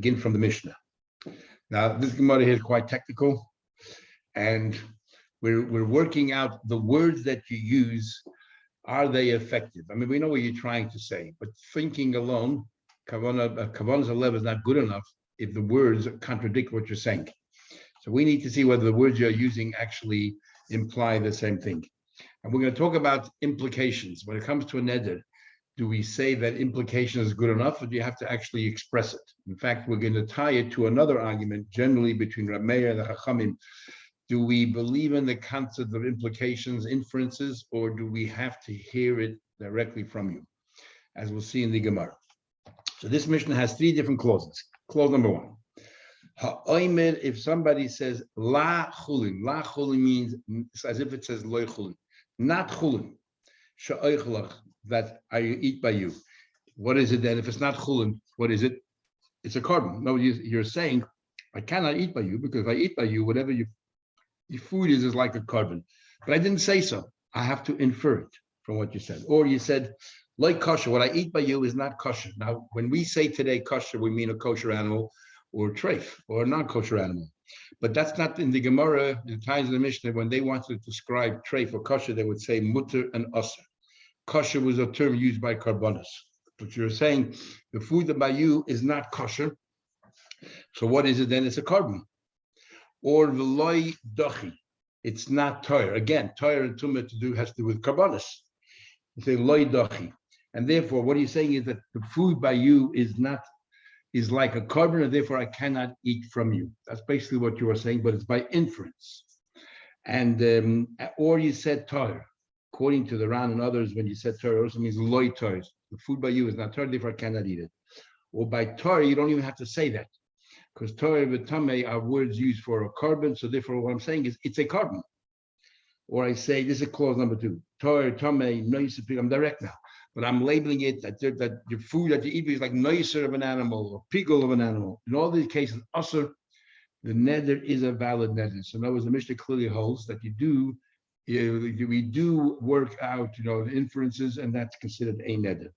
Begin from the Mishnah. Now, this Gemara here is quite technical, and we're working out the words that you use. Are they effective? I mean, we know what you're trying to say, but thinking alone, kavanah's level is not good enough if the words contradict what you're saying. So we need to see whether the words you're using actually imply the same thing. And we're going to talk about implications. When it comes to a neder, do we say that implication is good enough, or do you have to actually express it? In fact, we're going to tie it to another argument, generally between Rav Meir and the Chachamim. Do we believe in the concept of implications, inferences, or do we have to hear it directly from you? As we'll see in the Gemara. So this Mishnah has three different clauses. Clause number one. Ha'omer, if somebody says la chulin means as if it says loy chulin, not chulin, sha'oichlach, that I eat by you. What is it then? If it's not chulin, what is it? It's a carbon. No, you're saying I cannot eat by you, because if I eat by you, whatever your food is like a carbon. But I didn't say so. I have to infer it from what you said. Or you said, like kosher, what I eat by you is not kosher. Now, when we say today kosher, we mean a kosher animal or treif or a non-kosher animal. But that's not in the Gemara, in the times of the Mishnah, when they wanted to describe treif or kosher, they would say mutter and aser. Kosher was a term used by karbonos. But you're saying the food that by you is not kosher. So what is it then? It's a carbon. Or the loy dochi. It's not toyer. Again, toyer and tumah has to do with karbonos. You say loy dochi. And therefore, what he's saying is that the food by you is like a carbon, and therefore I cannot eat from you. That's basically what you are saying, but it's by inference. And or you said toyer. According to the Ran and others, when you said toyer, it also means loy toyer. The food by you is not toyer, therefore I cannot eat it. Or by toyer, you don't even have to say that, because toyer and tameh are words used for a carbon. So therefore, what I'm saying is it's a carbon. Or I say, this is clause number two. Toyer, tameh, noiser. I'm direct now, but I'm labeling it that your food that you eat is like noiser of an animal or pigul of an animal. In all these cases, also the neder is a valid neder. So in other words, the Mishnah clearly holds that we do work out, the inferences, and that's considered a neder.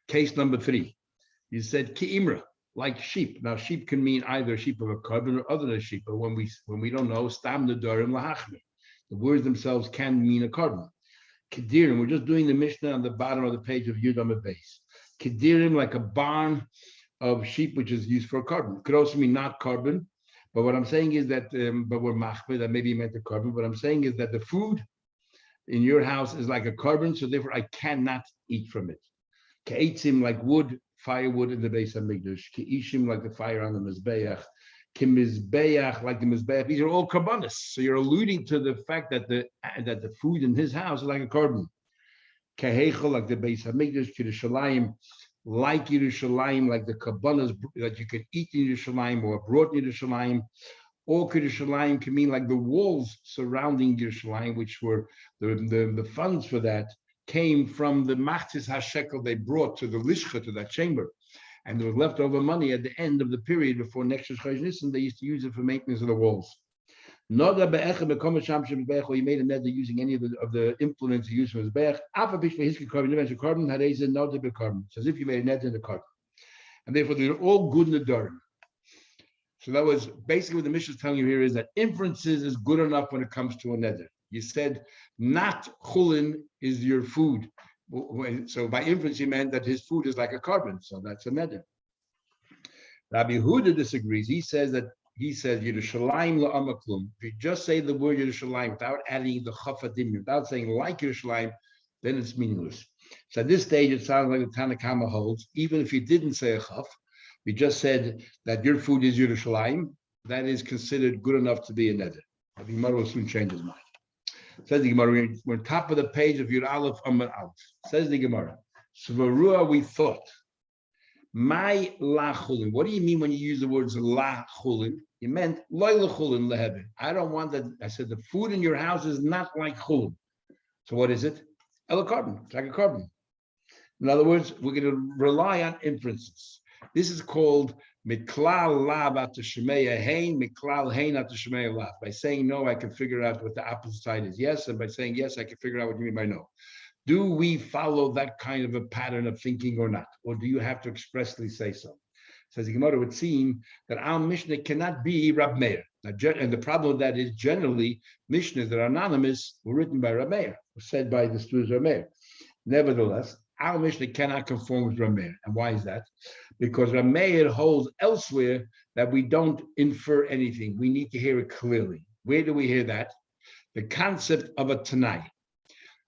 Case number three, you said ki'imra, like sheep. Now, sheep can mean either sheep of a carbon or other than sheep, but when we don't know, stam nedarim lahachmi. The words themselves can mean a carbon. Kedirim, we're just doing the Mishnah on the bottom of the page of Yudam base. Kedirim, like a barn of sheep, which is used for a carbon. It could also mean not carbon. But what I'm saying is that, but we're machmir, that maybe meant a carbon. What I'm saying is that the food in your house is like a carbon, so therefore I cannot eat from it. Ke'etzim, like wood, firewood in the base of Mikdash. Ke'ishim, like the fire on the Mizbeach. Kimizbeach, like the Mizbeach. These are all carbonos. So you're alluding to the fact that the food in his house is like a carbon. Kehechel, like the base of Mikdash. Yerushalayim, like Yerushalayim, like the carbonos that you could eat in Yerushalayim or brought in Yerushalayim. Or Yerushalayim can mean like the walls surrounding Yerushalayim, which were the funds for that came from the machzis hashekel they brought to the lishcha, to that chamber. And there was leftover money at the end of the period before next year's Chodesh Nisan. They used to use it for maintenance of the walls. Noda be'echem be'kom sham shem be'ech, or he made a neder using any of the implements he used for his be'ech. Afa bishma hiski carbon, you mentioned carbon, hareze noda be'carbon. It's as if you made a neder in the carbon. And therefore, they're all good nedarim. So that was basically what the Mishnah is telling you here, is that inferences is good enough when it comes to a neder. You said not chulin is your food. So by inference, he meant that his food is like a carbon. So that's a neder. Rabbi Huda disagrees. He says Yerushalayim la'amaklum. If you just say the word Yerushalayim without adding the chafadim, without saying like Yerushalayim, then it's meaningless. So at this stage, it sounds like the Tanakama holds, even if you didn't say a chaf, we just said that your food is Yerushalayim, that is considered good enough to be a neder. The Gemara will soon change his mind. Says the Gemara, we're on top of the page of Yud Aleph Amar Aleph. Says the Gemara, Svarua, we thought, my la chulin. What do you mean when you use the words la chulin? You meant loy la chulin lehebe. I don't want that. I said the food in your house is not like chulin. So what is it? El carbon. It's like a carbon. In other words, we're going to rely on inferences. This is called miklal lav at shemeya hein, miklal hein at shemeya lav. By saying no, I can figure out what the opposite side is yes, and by saying yes, I can figure out what you mean by no. Do we follow that kind of a pattern of thinking or not? Or do you have to expressly say so? Says the Gemara, it would seem that our Mishnah cannot be Rab Meir. And the problem with that is generally Mishnahs that are anonymous were written by Rab Meir, were said by the students of Rab Meir. Nevertheless, our Mishnah cannot conform with Rab Meir. And why is that? Because Rab Meir holds elsewhere that we don't infer anything. We need to hear it clearly. Where do we hear that? The concept of a Tanai.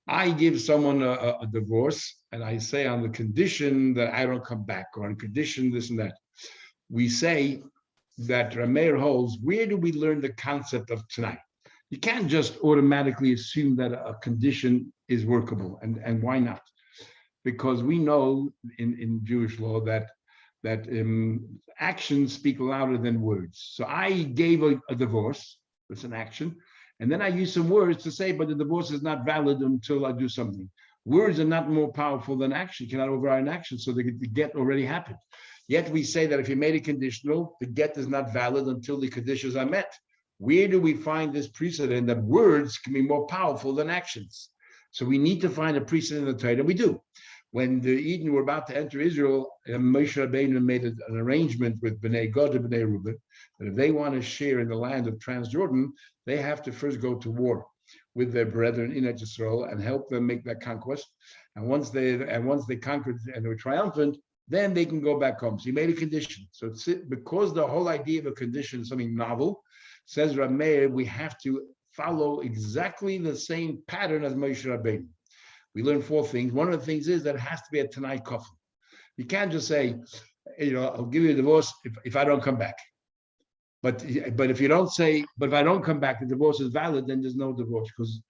I give someone a divorce, and I say on the condition that I don't come back, or on condition this and that. We say that Rab Meir holds, where do we learn the concept of Tanai? You can't just automatically assume that a condition is workable, and why not? Because we know in Jewish law that actions speak louder than words. So I gave a divorce, it's an action, and then I use some words to say, but the divorce is not valid until I do something. Words are not more powerful than action, you cannot override an action, so the get already happened. Yet we say that if you made it conditional, the get is not valid until the conditions are met. Where do we find this precedent that words can be more powerful than actions? So we need to find a precedent in the Torah, and we do. When the Eden were about to enter Israel, Moshe Rabbeinu made an arrangement with Bnei Gad and Bnei Reuben that if they want to share in the land of Transjordan, they have to first go to war with their brethren in Israel and help them make that conquest. And once they conquered and they were triumphant, then they can go back home. So he made a condition. So it's because the whole idea of a condition is something novel, says Rab Meir, we have to follow exactly the same pattern as Moshe Rabbeinu. We learn four things. One of the things is that it has to be a Tanai kafel. You can't just say, I'll give you a divorce if I don't come back. But if you don't say, but if I don't come back, the divorce is valid, then there's no divorce. Because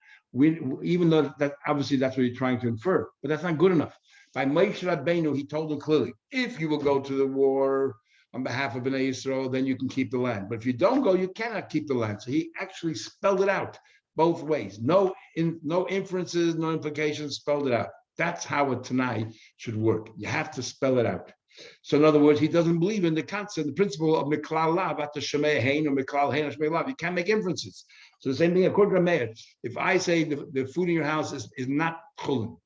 even though that obviously that's what you're trying to infer, but that's not good enough. By Moshe Rabbeinu, he told them clearly, if you will go to the war on behalf of Bnei Yisrael, then you can keep the land. But if you don't go, you cannot keep the land. So he actually spelled it out both ways. No inferences, no implications, spelled it out. That's how a Tanai should work. You have to spell it out. So in other words, he doesn't believe in the concept, the principle of Miklal Lav, at the Shemei Hein or Miklal Hein or Shemei Lav. You can't make inferences. So the same thing, according to Meir, if I say the food in your house is not chulin,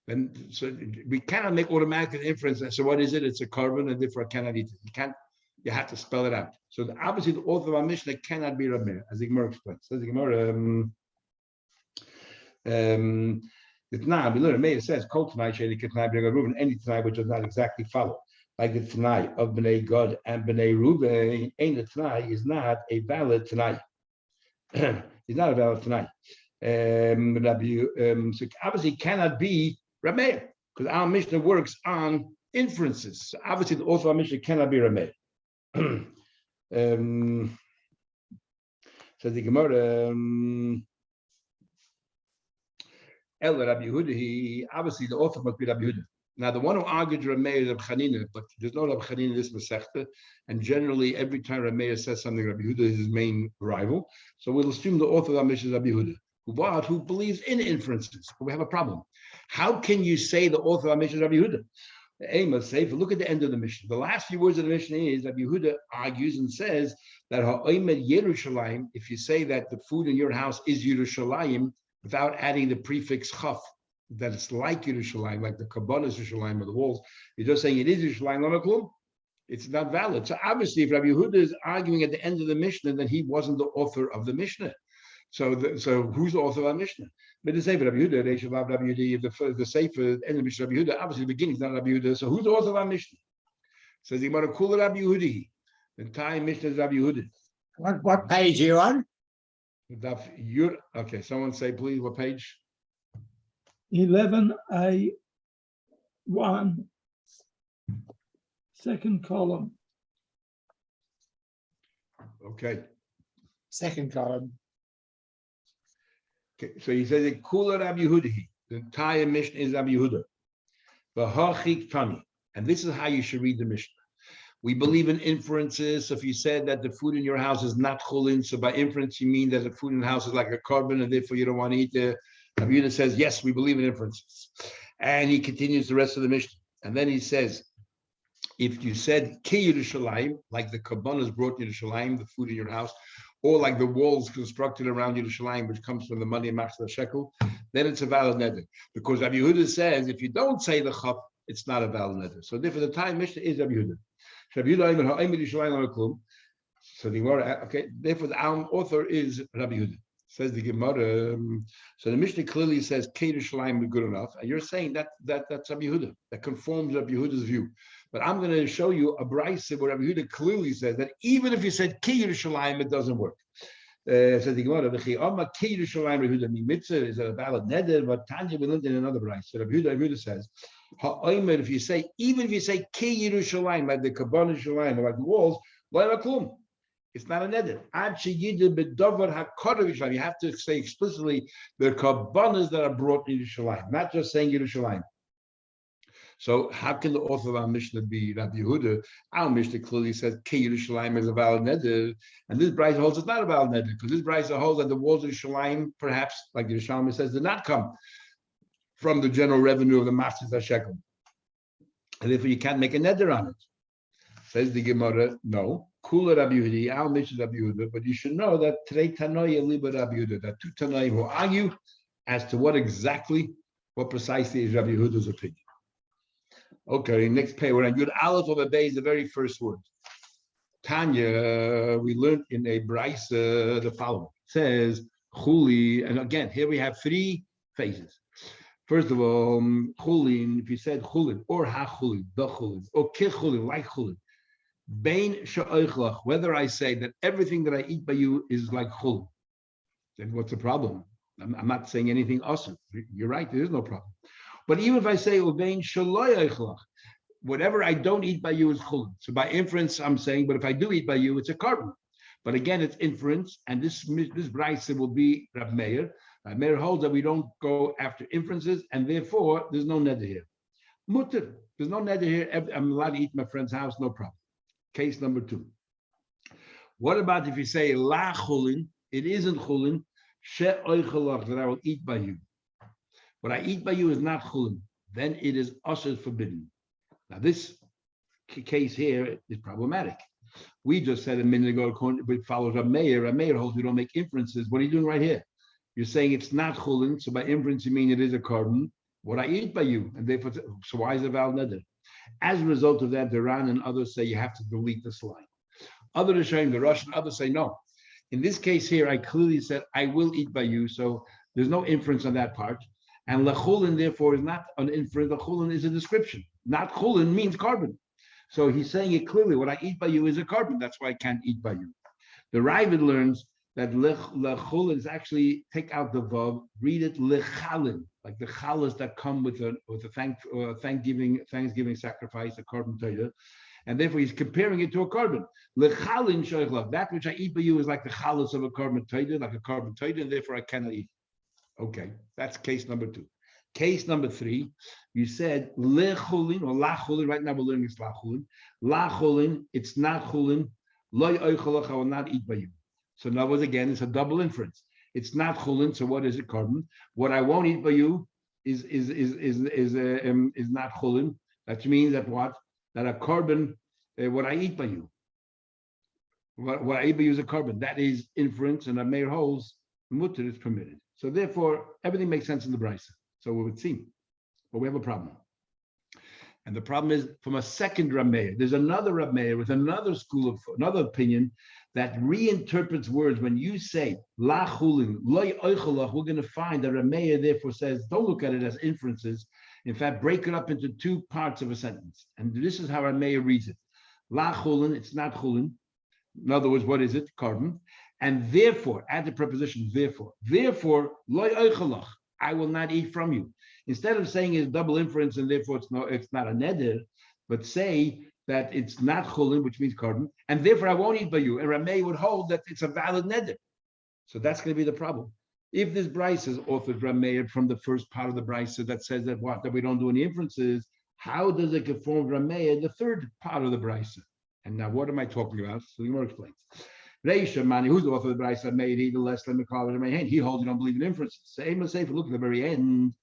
then so we cannot make automatic inference. So what is it? It's a carbon, and therefore I cannot eat it. You have to spell it out. So obviously the author of our Mishnah cannot be Rab Meir, as the Gemara explains. Says the Gemara, we learn Meir says, Kol Tanai Sheli Ketnai Bnei Reuben, any Tanai which does not exactly follow, like the Tanai of Bnei Gad and Bnei Reuben, any Tanai is not a valid Tanai. It's not a valid Tanai. So obviously it cannot be Rab Meir, because our Mishnah works on inferences. So obviously the author of our Mishnah cannot be Rab Meir. So the Gemara, El Rabbi Yehuda, obviously the author must be Rabbi Yehuda. Now the one who argued Rab Meir is Rab Chanina, but there's no Rab Chanina in this Masechta, and generally every time Rab Meir says something, Rabbi Yehuda is his main rival. So we'll assume the author of our Mishnah is Rabbi Yehuda, who believes in inferences. But we have a problem. How can you say the author of our Mishnah is Rabbi Yehuda? Amos say, look at the end of the Mishnah. The last few words of the Mishnah is that Yehuda argues and says that ha'omed Yerushalayim, if you say that the food in your house is Yerushalayim without adding the prefix chaf, that it's like Yerushalayim, like the Kabbalah Yerushalayim or the walls, you're just saying it is Yerushalayim, it's not valid. So obviously, if Rabbi Yehuda is arguing at the end of the Mishnah, then he wasn't the author of the Mishnah. So who's the author of our Mishnah? But the Sefer Rabbi Yehuda, they should have Rabbi Yehuda, the Sefer, end of Mishnah Rabbi Yehuda, obviously the beginning is not Rabbi Yehuda. So who's the author of our Mishnah? Says the Gemara, Kula Rabbi Yehuda. The entire Mishnah is Rabbi Yehuda. What page are you on? Okay, someone say please, what page? 11A1, second column. Okay. Second column. Okay, so he says Kula Rabbi Yehuda. The entire Mishnah is Rabbi Yehuda. V'hachik Tani, and this is how you should read the Mishnah. We believe in inferences. So if you said that the food in your house is not chulin, so by inference you mean that the food in the house is like a carbon, and therefore you don't want to eat it. Rabbi Yehuda says, yes, we believe in inferences. And he continues the rest of the Mishnah. And then he says, if you said Ki Yerushalayim, like the Kabbanas brought Yerushalayim, the food in your house, or like the walls constructed around Yerushalayim, which comes from the money in Machzor Shekel, then it's a valid neder. Because Rabbi Yehuda says, if you don't say the chaf, it's not a valid neder. So therefore the time Mishnah is Rabbi Yehuda. So the Gemara, okay, therefore the author is Rabbi Yehuda. Says the Gemara. So the Mishnah clearly says Kei Yerushalayim is good enough, and you're saying that's Rabbi Yehuda. That conforms Rabbi Yehuda's view. But I'm going to show you a brayse where Rabbi Yehuda clearly says that even if you said Kei Yerushalayim, it doesn't work. Says the Gemara, Kei Yerushalayim Rabbi Yehuda mitzvah is a valid neder, but Tanya we learned in another brayse. So Rabbi Yehuda says, if you say even if you say Kei Yerushalayim like the Kabbalah Yerushalayim or like the walls, it's not a neder. You have to say explicitly the kabbanas that are brought in Yerushalayim, not just saying Yerushalayim. So how can the author of our Mishnah be Rabbi Yehuda? Our Mishnah clearly says Kei Yerushalayim is a valid neder, and this brayso holds it's not a valid neder because this brayso holds that the walls of Yerushalayim, perhaps like the Yerushalayim says, did not come from the general revenue of the masters of shekel, and therefore you can't make a neder on it. Says the Gemara, no. Kula Rabbi Yehuda, our Mishnah Rabbi Yehuda, but you should know that today Tanoia liba Rabbi Yehuda, that two Tanoim who argue as to what precisely is Rabbi Yehuda's opinion. Okay, next page. We're on Yud Aleph of Abay is the very first word. Tanya, we learned in a brayse the following. It says Chuli, and again here we have three phases. First of all, Chulin, if you said Chulin or Ha Chulin, the Chulin, or Ke Chulin, like Chulin. Whether I say that everything that I eat by you is like chul, then what's the problem? I'm not saying anything awesome. You're right, there is no problem. But even if I say whatever I don't eat by you is chul. So by inference, I'm saying, but if I do eat by you, it's a carbon. But again, it's inference, and this brayse will be Rab Meir. Rab Meir holds that we don't go after inferences, and therefore there's no neder here. Mutter, there's no neder here. I'm allowed to eat in my friend's house, no problem. Case number two. What about if you say la chulin? It isn't chulin. She oichalach that I will eat by you. What I eat by you is not chulin. Then it is also forbidden. Now this case here is problematic. We just said a minute ago, it follows Rab Meir. Rab Meir holds we don't make inferences. What are you doing right here? You're saying it's not chulin, so by inference you mean it is a carbon. What I eat by you, and therefore, so why is it valid neder? As a result of that, the Ran and others say you have to delete this line. Other Rishonim, the Russian, others say no. In this case here, I clearly said I will eat by you, so there's no inference on that part. And lechulin, therefore, is not an inference. Lechulin is a description. Not chulin means carbon. So he's saying it clearly. What I eat by you is a carbon. That's why I can't eat by you. The Ravid learns that lechulin is actually take out the vav, read it lechalin, like the chalas that come with a Thanksgiving sacrifice, a carbon torah, and therefore he's comparing it to a carbon. Lechalin shoichlav, that which I eat by you is like the chalas of a carbon torah, like a carbon torah, and therefore I cannot eat. Okay, that's case number two. Case number three, you said lechulin or lachulin. Right now we're learning it's lachulin. Lachulin, it's not chulin. Loy oichalach, I will not eat by you. So in other words, again, it's a double inference. It's not chulin. So what is it? Carbon. What I won't eat by you is not chulin. That means that what? That a carbon. What I eat by you. What I eat by you is a carbon. That is inference, and a Meir holds mutter is permitted. So therefore, everything makes sense in the brayse. So it would seem, but we have a problem. And the problem is from a second Rab Meir. There's another Rab Meir with another school of another opinion that reinterprets words. When you say la chulin, loy oichalach, we're going to find that Rab Meir therefore says, don't look at it as inferences. In fact, break it up into two parts of a sentence. And this is how Rab Meir reads it. La chulin, it's not chulin. In other words, what is it? Carbon. And therefore, add the preposition therefore. Therefore, loy oichalach, I will not eat from you. Instead of saying it's double inference and therefore it's not a neder, but say that it's not chulin, which means carbon, and therefore I won't eat by you. And Rameh would hold that it's a valid neder. So that's going to be the problem. If this brayse is authored Rameh from the first part of the brayse that says that what? That we don't do any inferences, how does it conform Rameh the third part of the brayse? And now what am I talking about? So the Gemara explains. Reisha Mani, who's the author of the brayse made he the less than the he holds you don't believe in inferences. Same as say if you look at the very end.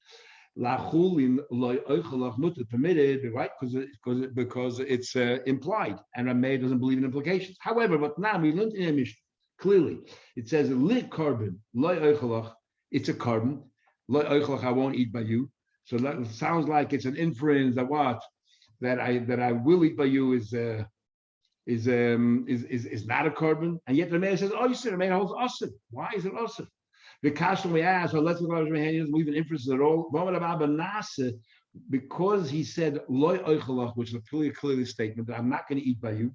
Lachulin loy oichalach mutter permitted, right? Because it's implied, and Rameh doesn't believe in implications. However, but now we learned in a Mishnah clearly it says lit carbon loy oichalach. It's a carbon loy oichalach. I won't eat by you. So that sounds like it's an inference that what that I will eat by you is is not a carbon, and yet the Meir says, "Oh, you said the Meir holds usher. Why is it usher?" The question we ask, well, let's look at leave an inference at all. Because he said loy oichalach, which is a clearly statement that I'm not going to eat by you.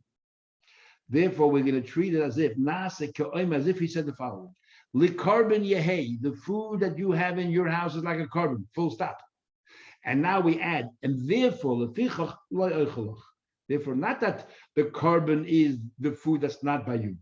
Therefore, we're going to treat it as if nasa ka'oim, as if he said the following: Likarbon yehei, the food that you have in your house is like a carbon. Full stop. And now we add, and therefore, lefichach loy oichalach. Therefore, not that the carbon is the food that's not by you.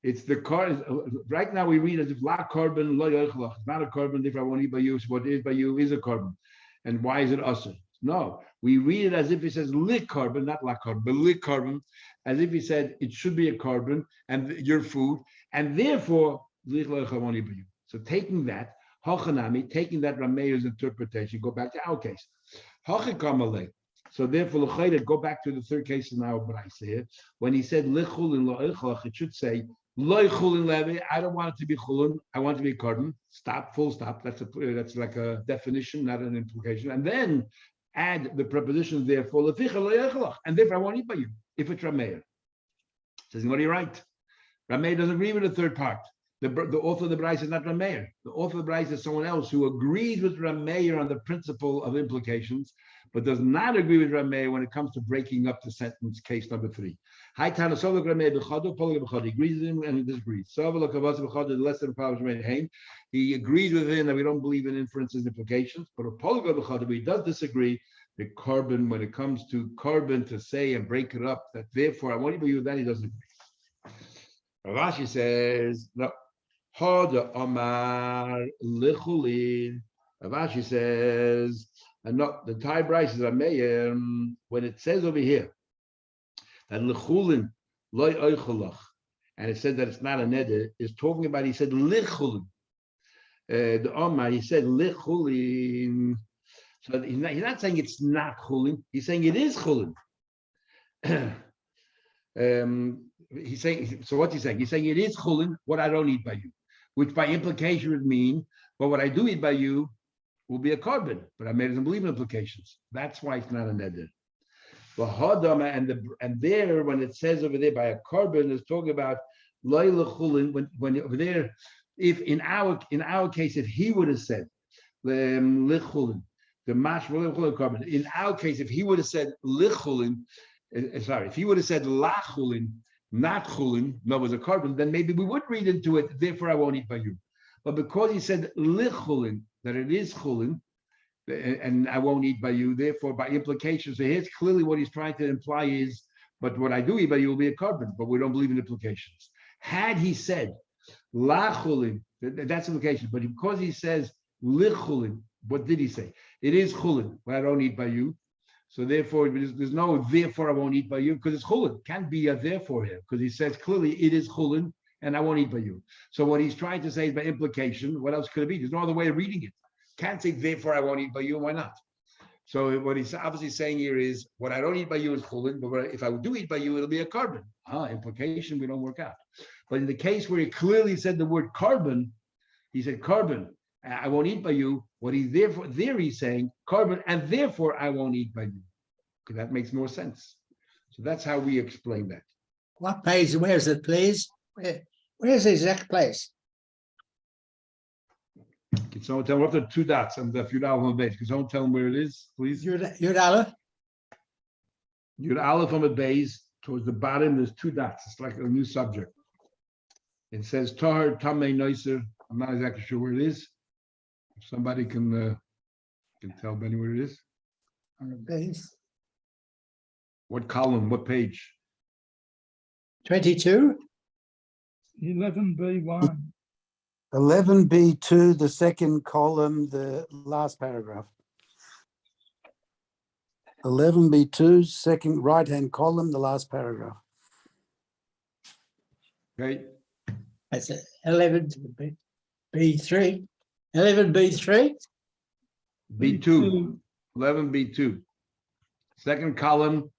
It's the carbon. Right now we read as if la carbon lo yoichalach. It's not a carbon. If I won't eat by you, so what is by you is a carbon. And why is it usher? No, we read it as if it says lit carbon, not la carbon, but lit carbon, as if he said it should be a carbon and your food, and therefore I won't eat by you. So taking that hachanami, taking that Rameir's interpretation, go back to our case. Hachakamale. So therefore, go back to the third case in our Braisa here. When he said lichulin lo'ichalach, it should say lo'chulin levi. I don't want it to be chulin. I want it to be carbon. Stop. Full stop. That's like a definition, not an implication. And then add the preposition therefore leficha lo'ichalach, and therefore I won't eat by you. If it's Rameir, says what are you right? Rameir doesn't agree with the third part. The author of the Braisa is not Rameir. The author of the Braisa is someone else who agrees with Rameir on the principle of implications, but does not agree with Rameir when it comes to breaking up the sentence. Case number 3. He agrees with him and he disagrees. Less than he agrees with him that we don't believe in inferences and implications, but he does disagree. The carbon, when it comes to carbon to say and break it up, that therefore I want to be with that, he doesn't agree. Rashi says no. Hada Amar Lichulin. Rashi says, and not the Thai Bryce is Rameir, when it says over here that Lichulin loy oichalach, and it said that it's not a neder, is talking about, he said Lichulin. The Amar, he said Lichulin. So he's not saying it's not chulin, he's saying it is chulin. He's saying, so what's he saying? He's saying it is chulin, what I don't eat by you, which by implication would mean, well, what I do eat by you will be a carbon, but I doesn't believe in implications. That's why it's not a neder. And there, when it says over there by a carbon, it's talking about loy lechulin. When over there, if in our case, if he would have said lechulin, the mash carbon. In our case, if he would have said lichulin, if he would have said lachulin, not chulin, no, was a carbon, then maybe we would read into it, therefore I won't eat by you. But because he said lichulin, that it is chulin, and I won't eat by you, therefore by implication, so here's clearly what he's trying to imply is, but what I do eat by you will be a carbon, but we don't believe in implications. Had he said lachulin, that's implication, but because he says lichulin, what did he say? It is chulin, but I don't eat by you. So therefore, there's no therefore I won't eat by you, because it's chulin. Can't be a therefore here, because he says clearly it is chulin, and I won't eat by you. So what he's trying to say is by implication, what else could it be? There's no other way of reading it. Can't say therefore I won't eat by you, why not? So what he's obviously saying here is what I don't eat by you is chulin, but if I do eat by you, it'll be a carbon. Implication, we don't work out. But in the case where he clearly said the word carbon, he said carbon, I won't eat by you. What he therefore there he's saying carbon, and therefore I won't eat by you. Okay, that makes more sense. So that's how we explain that. What page? Where is it, please? Where's the exact place? Can someone tell me what the 2 dots on the Yud Aleph on the base? Can someone tell them where it is, please? Yud Aleph. Yud Aleph on the base, towards the bottom, there's 2 dots. It's like a new subject. It says Tahar Tamei Noiser. I'm not exactly sure where it is. If somebody can tell Benny where it is. On the base. What column? What page? 22. 11B1. 11B2, the second column, the last paragraph. 11B2, second right-hand column, the last paragraph. Okay. That's it. 11B3. 11B3. B2. 11B2. Second column,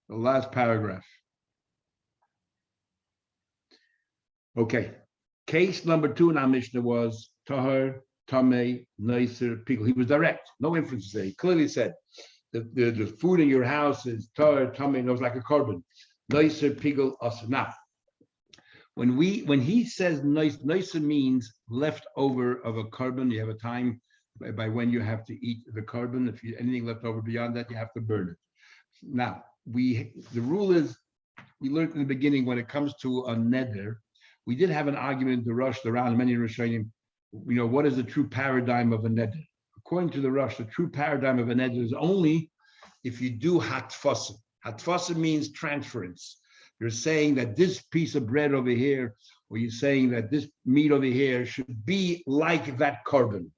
the last paragraph. Okay. Case number 2 in our Mishnah was Tahar, Tamei, Noiser, Pickle. He was direct, no inferences there. He clearly said the food in your house is Tahar, Tamei, knows like a carbon. Noiser pigul asa. Now, when he says noiser means leftover of a carbon, you have a time by when you have to eat the carbon. If you anything left over beyond that, you have to burn it. Now, the rule is, we learned in the beginning, when it comes to a neder, we did have an argument, the Rosh, the Ran, many Rishonim, what is the true paradigm of a neder? According to the Rosh, the true paradigm of a neder is only if you do hatfasa. Hatfasa means transference. You're saying that this piece of bread over here, or you're saying that this meat over here should be like that carbon.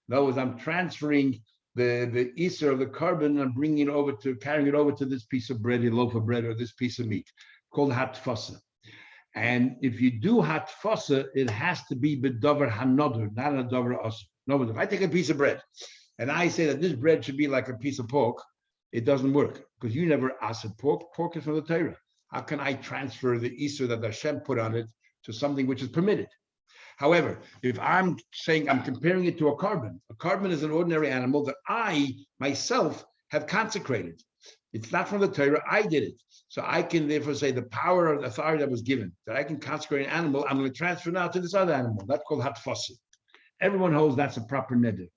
In other words, I'm transferring the Isser of the carbon and carrying it over to this piece of bread, a loaf of bread, or this piece of meat, called hatfasa. And if you do hatfasa, it has to be bedover hanoder, not a dover asa. No, but if I take a piece of bread and I say that this bread should be like a piece of pork, it doesn't work, because you never asa pork. Pork is from the Torah. How can I transfer the Isser that Hashem put on it to something which is permitted? However, if I'm saying I'm comparing it to a carbon is an ordinary animal that I myself have consecrated. It's not from the Torah, I did it. So I can therefore say the power or the authority that was given, that I can consecrate an animal, I'm going to transfer now to this other animal. That's called hatfasa. Everyone holds that's a proper neder.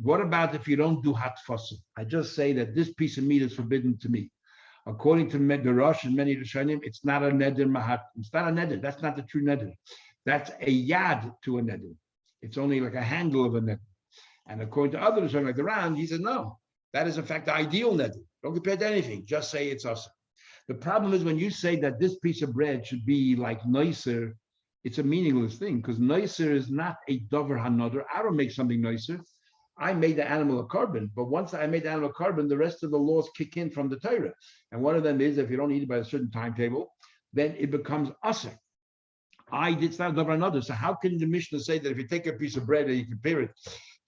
What about if you don't do hatfasa? I just say that this piece of meat is forbidden to me. According to the Rosh and many Rishonim, it's not a neder mahat. It's not a neder. That's not the true neder. That's a yad to a neder. It's only like a handle of a neder. And according to others, like the Ran, he said, no, that is in fact the ideal neder. Don't compare it to anything. Just say it's us. The problem is when you say that this piece of bread should be like nicer, it's a meaningless thing, because nicer is not a dover hanoder. I don't make something nicer. I made the animal a carbon, but once I made the animal a carbon, the rest of the laws kick in from the Torah. And one of them is, if you don't eat it by a certain timetable, then it becomes usher. It's not over another. So how can the Mishnah say that if you take a piece of bread and you compare it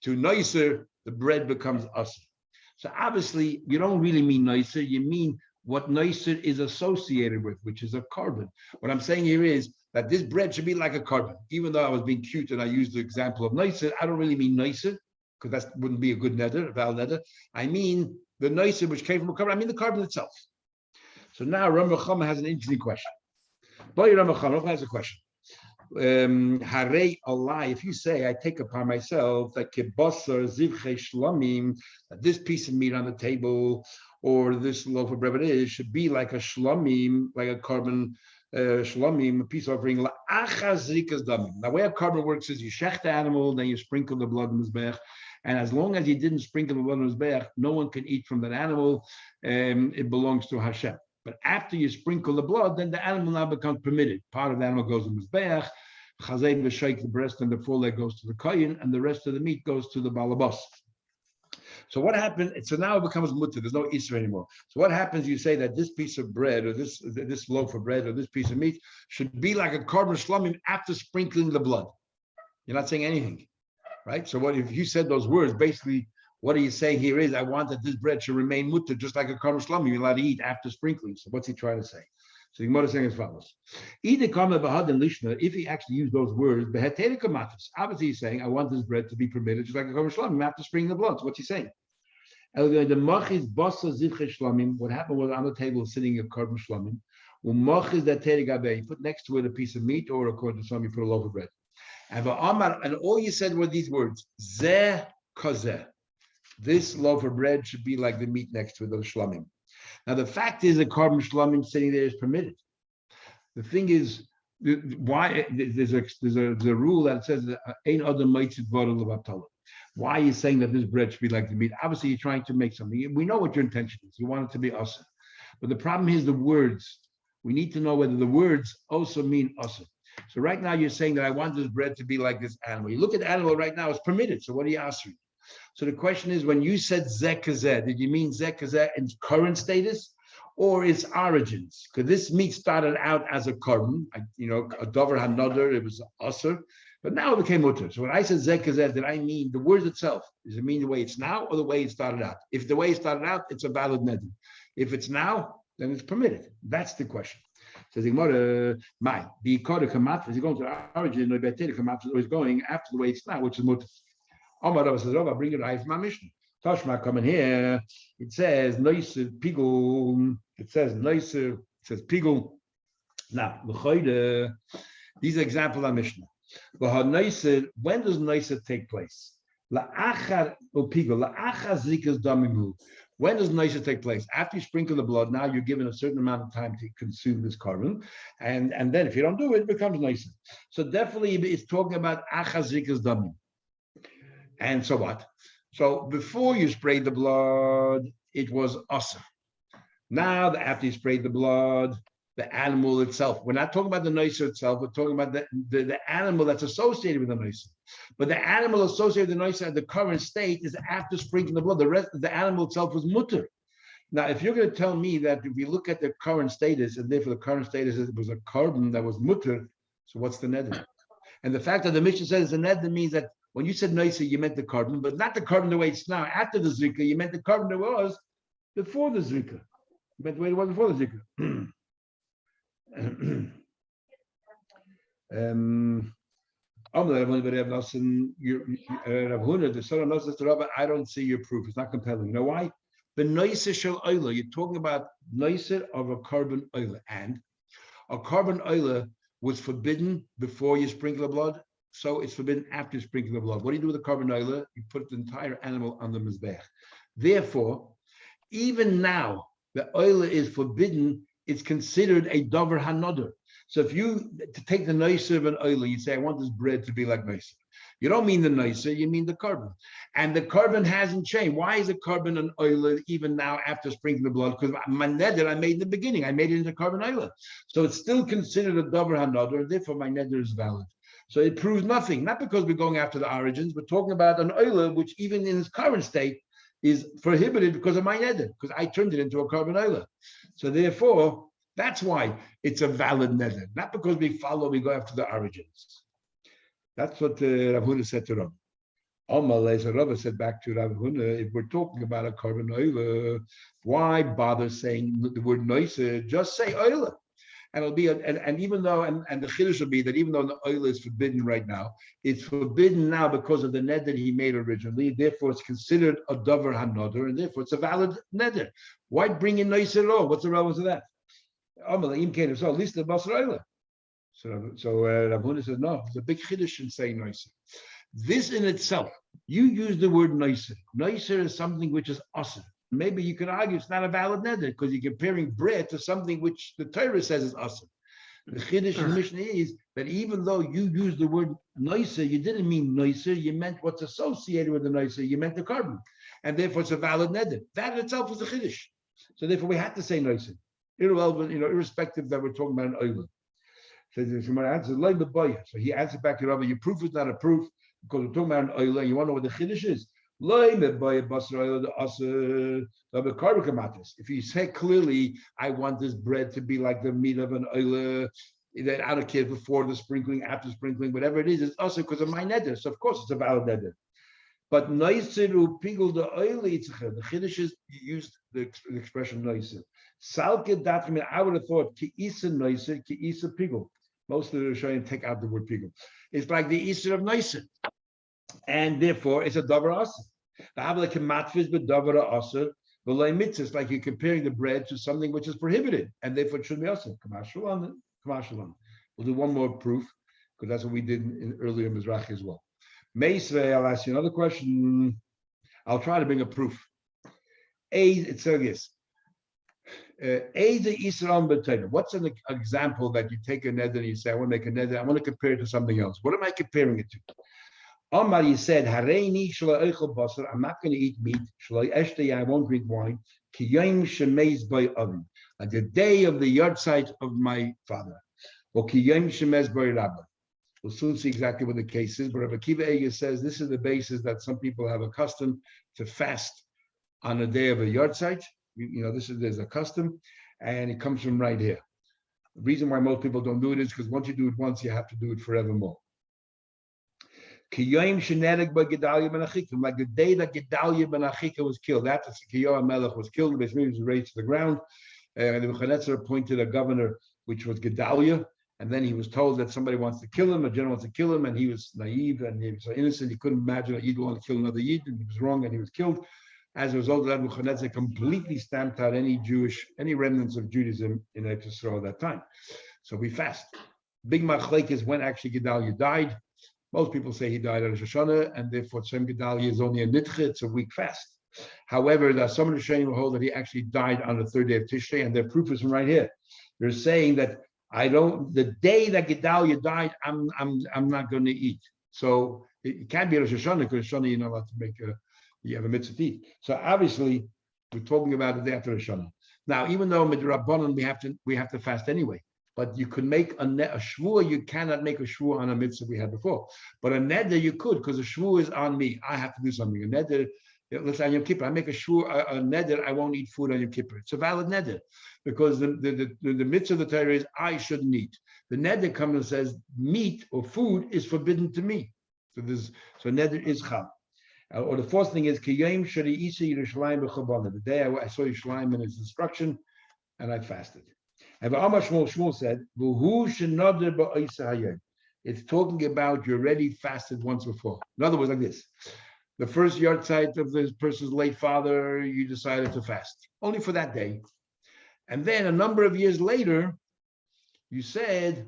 to nicer, the bread becomes usher? So obviously, you don't really mean nicer. You mean what nicer is associated with, which is a carbon. What I'm saying here is that this bread should be like a carbon. Even though I was being cute and I used the example of nicer, I don't really mean nicer, because that wouldn't be a good neder, a valid neder. I mean the nicer which came from a carbon. I mean the carbon itself. So now Rambam Chama has an interesting question. Boy, Rambam Chama has a question. Harei Allah, if you say I take upon myself that kibasar zivche shlamim, that this piece of meat on the table or this loaf of bread should be like a shlamim, like a carbon shlamim, a peace offering. The way a carbon works is you shech the animal, then you sprinkle the blood in the mizbeach. And as long as you didn't sprinkle the blood in the mizbeach, no one can eat from that animal. It belongs to Hashem. But after you sprinkle the blood, then the animal now becomes permitted. Part of the animal goes to the mizbeach, chazay v'shake the breast and the foreleg goes to the kohen, and the rest of the meat goes to the balabas. So what happened? So now it becomes mutter. There's no isra anymore. So what happens? You say that this piece of bread or this loaf of bread or this piece of meat should be like a carbon shlamim after sprinkling the blood. You're not saying anything, right? So what if you said those words? Basically, what are you saying here is, I want that this bread should remain mutter, just like a carbon shlamim you're allowed to eat after sprinkling. So what's he trying to say? So the Gemara is saying as follows: if he actually used those words, obviously he's saying, I want this bread to be permitted, just like a carbon shlamim after sprinkling the blood. So what's he saying? What happened was on the table sitting a carbon shlamim. He put next to it a piece of meat, or according to some, you put a loaf of bread. And all you said were these words: Zeh kazeh. This loaf of bread should be like the meat next to it, the shlamim. Now the fact is, a carbon shlamim sitting there is permitted. The thing is, why there's a rule that says ein adam meitzit v'adol levatala. Why are you saying that this bread should be like the meat? Obviously, you're trying to make something. We know what your intention is. You want it to be asa. But the problem is the words. We need to know whether the words also mean asa. So right now you're saying that I want this bread to be like this animal. You look at the animal right now, it's permitted. So what are you asking? So the question is, when you said zeh kazeh, did you mean zeh kazeh in current status or its origins? Because this meat started out as a carbon, a dover hanoder, it was asur, but now it became mutter. So when I said zeh kazeh, did I mean the words itself? Does it mean the way it's now or the way it started out? If the way it started out, it's a valid neder. If it's now, then it's permitted. That's the question. Says the Gemara, the kamat, is he going to the origin, or is going after the way it's now, which is mutter. Omar says, I'll bring it right from my mission. Tashma coming here. It says, Nois pigul It says Noiser, it says Pigul. Now, these are examples of Mishnah. When does Noiser take place? La'achar Pigul, la'achar Zikas Damimu. When does Noiser take place? After you sprinkle the blood, now you're given a certain amount of time to consume this carbon. And then if you don't do it, it becomes Noiser. So definitely it's talking about achar Zikas Damimu. And so what? So before you sprayed the blood, it was asa. Now, after you sprayed the blood, the animal itself. We're not talking about the noiser itself. We're talking about the animal that's associated with the noiser. But the animal associated with the noiser at the current state is after sprinkling the blood. The rest of the animal itself was mutter. Now, if you're going to tell me that if you look at the current status, and therefore the current status it was a carbon that was mutter, so what's the neder? And the fact that the Mishnah says the neder means that when you said noiser, you meant the carbon, but not the carbon the way it's now. After the zrika, you meant the carbon that was before the zrika. You meant the way it was before the zrika. I don't see your proof. It's not compelling. You know why? The noiser shel oila. You're talking about noiser of a carbon oila, and a carbon oila was forbidden before you sprinkle the blood. So it's forbidden after you sprinkle the blood. What do you do with the carbon oila? You put the entire animal on the mizbech. Therefore, even now, the oila is forbidden. It's considered a davar hanoder. So if you to take the noiser of an oila, you say, I want this bread to be like noiser. You don't mean the noiser, you mean the carbon. And the carbon hasn't changed. Why is the carbon an oila even now after sprinkling the blood? Because my neder I made in the beginning. I made it into carbon oila. So it's still considered a davar hanoder, and therefore my neder is valid. So it proves nothing, not because we're going after the origins, we're talking about an oila, which even in its current state is prohibited because of my neder, because I turned it into a carbon oila. So therefore, that's why it's a valid neder, not because we go after the origins. That's what Rav Huna said to Rav. Amalei, so Rav said back to Rav Huna, if we're talking about a carbon oila, why bother saying the word noiser? Just say oila. And it'll be, and even though, and the chiddush will be that even though the oil is forbidden right now, it's forbidden now because of the neder he made originally. Therefore, it's considered a davar hanoder, and therefore it's a valid neder. Why bring in noiser at all? What's the relevance of that? So at least the basar oila. So Rav Huna says no. It's a big chiddush in saying noiser. This in itself, you use the word noiser. Noiser is something which is awesome. Maybe you can argue it's not a valid neder because you're comparing bread to something which the Torah says is awesome. The chiddush in the Mishnah is that even though you used the word noiser, you didn't mean noiser, you meant what's associated with the noiser, you meant the carbon. And therefore it's a valid neder. That itself is a chiddush. So therefore we have to say noiser. Irrelevant, irrespective that we're talking about an oil. So he answered back to Rabbi, your proof is not a proof because we're talking about an oil and you want to know what the chiddush is. If you say clearly, I want this bread to be like the meat of an oila, that I don't care before the sprinkling, after sprinkling, whatever it is, it's also because of my neder. So of course it's a valid neder. But noiseru pigul the oili, the chiddush is used the expression noiser. Salke datrim, I would have thought ki isa noiser, ki isa pigul. Most of the Rishonim take out the word pigul. It's like the Easter of noiser. And therefore, it's a davar aser. The havla kematfiz but davar aser. The lay mitzvahs, like you're comparing the bread to something which is prohibited, and therefore it should be aser. Kamashalan. We'll do one more proof because that's what we did in earlier Mizrahi as well. Meisvei, I'll ask you another question. I'll try to bring a proof. It says this. What's an example that you take a neder and you say, I want to make a neder, I want to compare it to something else. What am I comparing it to? Omar, you said, Hareini shalai eichel basar, I'm not going to eat meat, shalai eshtei, I won't drink wine, ki yom shemez by oven, like the day of the yahrzeit of my father, or ki yom shemez by rabba. We'll soon see exactly what the case is, but Rabbi Akiva Eiger says this is the basis that some people have accustomed to fast on the day of a yahrzeit. There's a custom, and it comes from right here. The reason why most people don't do it is because once you do it once, you have to do it forevermore. Like the day that Gedalia ben Achika was killed, after Kiyoah Melech was killed, the Beis Mikdash was raised to the ground, and the Nebuchadnezzar appointed a governor, which was Gedalia, and then he was told that somebody wants to kill him, a general wants to kill him, and he was naive and he was so innocent, he couldn't imagine a Yid wanted to kill another Yid, and he was wrong, and he was killed. As a result of that, Nebuchadnezzar completely stamped out any remnants of Judaism in Eretz Yisrael at that time. So we fast. Big machlek is when actually Gedalia died. Most people say he died on Rosh Hashanah, and therefore Tzem Gedalia is only a nitche, it's a week fast. However, there are some of the Rishonim who hold that he actually died on the third day of Tishrei, and their proof is from right here. They're saying that the day that Gedalia died, I'm not going to eat. So it can't be Rosh Hashanah, because Rosh Hashanah you're not allowed to you have a mitzvah to eat. So obviously, we're talking about the day after Rosh Hashanah. Now, even though midrabanan we have to fast anyway, but you could make a shvua. You cannot make a shvua on a mitzvah we had before. But a neder you could, because a shvua is on me. I have to do something. A neder, let's say on Yom Kippur, I make a shvua, a neder. I won't eat food on Yom Kippur. It's a valid neder, because the mitzvah of the Torah is I shouldn't eat. The neder comes and says meat or food is forbidden to me. So neder is chal. Or the fourth thing is Kiyom Shari Isa Yerushalayim b'Chabana. The day I saw Yerushalayim in his instruction, and I fasted. And Shmuel said, it's talking about you already fasted once before. In other words, like this: the first yahrzeit of this person's late father, you decided to fast only for that day, and then a number of years later, you said,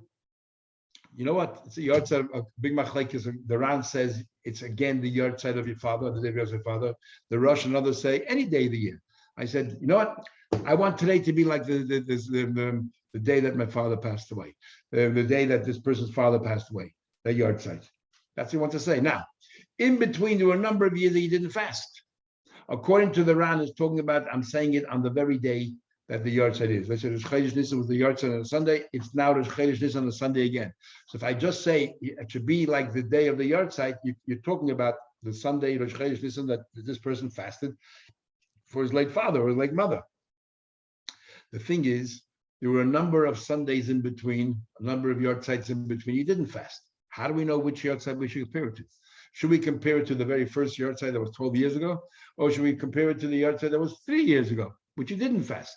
you know what? It's a yahrzeit of Big Machlekes. The Ran says it's again the yahrzeit of your father, the day of your father. The Rosh and others say any day of the year. I said, you know what? I want today to be like the day that my father passed away, the day that this person's father passed away, the yahrzeit. That's what you want to say. Now, in between, there were a number of years that you didn't fast. According to the Ran, it's talking about, I'm saying it on the very day that the yahrzeit is. Let's say Rosh Chodesh Nisan was the yahrzeit on a Sunday. It's now Rosh Chodesh Nisan on a Sunday again. So if I just say it should be like the day of the yahrzeit, you're talking about the Sunday Rosh Chodesh Nisan that this person fasted for his late father or his late mother. The thing is, there were a number of Sundays in between, a number of yahrzeits in between. You didn't fast. How do we know which yahrzeit we should compare it to? Should we compare it to the very first yahrzeit that was 12 years ago? Or should we compare it to the yahrzeit that was 3 years ago, which you didn't fast?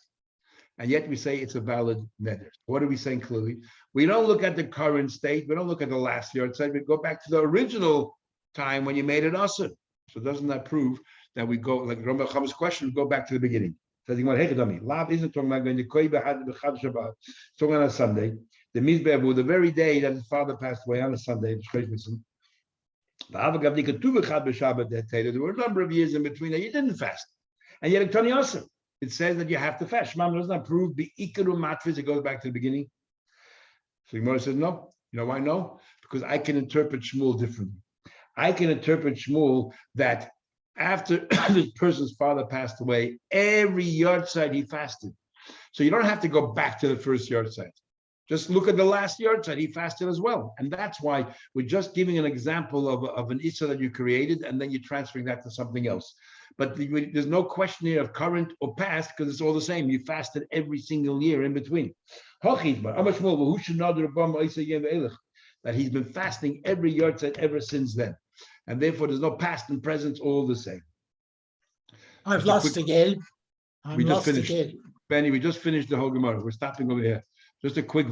And yet we say it's a valid neder. What are we saying clearly? We don't look at the current state. We don't look at the last yahrzeit. We go back to the original time when you made it asur. So doesn't that prove that we go, like Rambam Chaim's question, we go back to the beginning? Says he went, hey, Lav isn't talking about going to Koiba had the Chag Shabbat. It's talking on a Sunday. The Mizbev, the very day that his father passed away on a Sunday, there were a number of years in between that you didn't fast. And yet, it says that you have to fast. Shema does not prove the Ikaru Matfiz. It goes back to the beginning. So Gemara says, no. You know why no? Because I can interpret Shmuel differently. I can interpret Shmuel that after this person's father passed away, every yahrzeit he fasted. So you don't have to go back to the first yahrzeit. Just look at the last yahrzeit, he fasted as well. And that's why we're just giving an example of an Issa that you created, and then you're transferring that to something else. But there's no question here of current or past, because it's all the same. You fasted every single year in between. That he's been fasting every yahrzeit ever since then. And therefore, there's no past and present, all the same. I've lost again. We just finished. Benny, we just finished the whole Gemara. We're stopping over here. Just a quick